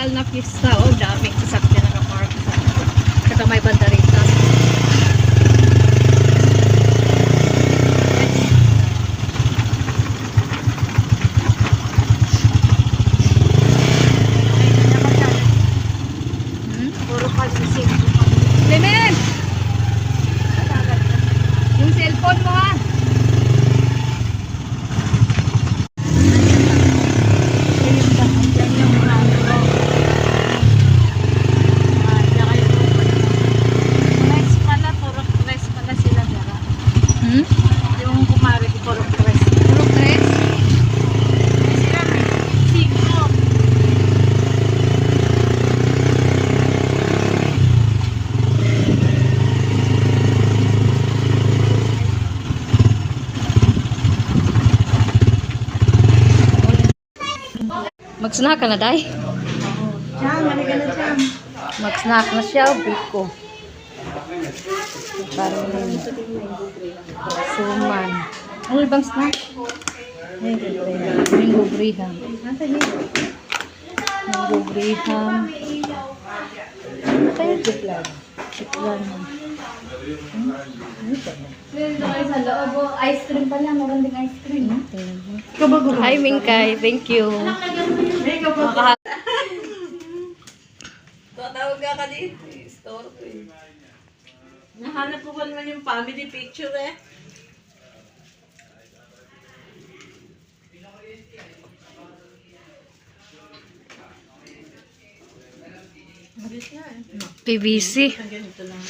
Oficial na pista. Oh, daming sasakyan na park sa may banda rito. Puro pagsisip. Lemen! Yung cellphone mo ha. Yung kumari ko puro press. Puro tres. Sila may 5. Mag-snack ka na, day? Jam, halika na jam. Mag-snack na siya, biko. Parang suman. Ano bang snack? Mango graham. Mango graham. Ano kayo? Chiklan. Chiklan. Sa loob, ice cream pala. Magandang ice cream. Hi, Mingkay. Thank you. Tatawag ka dito. Store ko eh. Nahanap ko ba naman yung family picture eh? PVC. Ganito lang.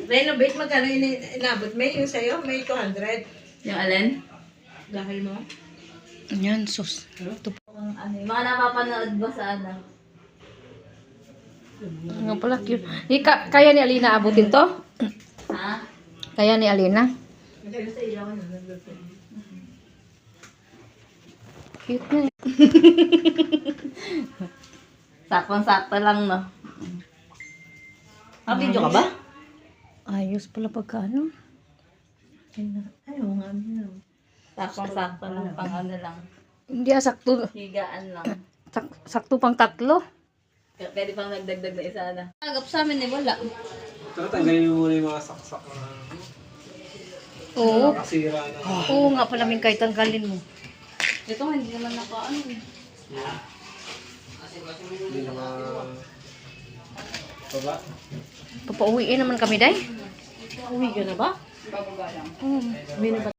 Renovate, magkano inabot? May yung sa'yo? May 200. Yung alin? Dahil mo? Yan, sus. Yung mga napapanood ba sa ano? Nga pala, cute. Kaya ni Alina abutin to? Ha? Kaya ni Alina? Magkano sa ilaw ko na. Cute na. Saktong-sakto lang, no? Video ka ba? Ayos pala pagka ano. Ayaw nga ano. Saktong-sakto lang, pang ano lang. Hindi sakto. Higaan lang. Sakto pang 3. Pwede pang nagdagdag na isa na. Agap sa amin eh, wala. Tatanggalin mo muna yung mga saksak na Oo. nakasira na. Oo nga pala, Mingkay, tanggalin mo. Ito nga, hindi naman naka ano eh. Hindi na baba. Papauwiin naman kami, day. Uwi ka na ba? Bababa lang. Oo. Uwi na ba?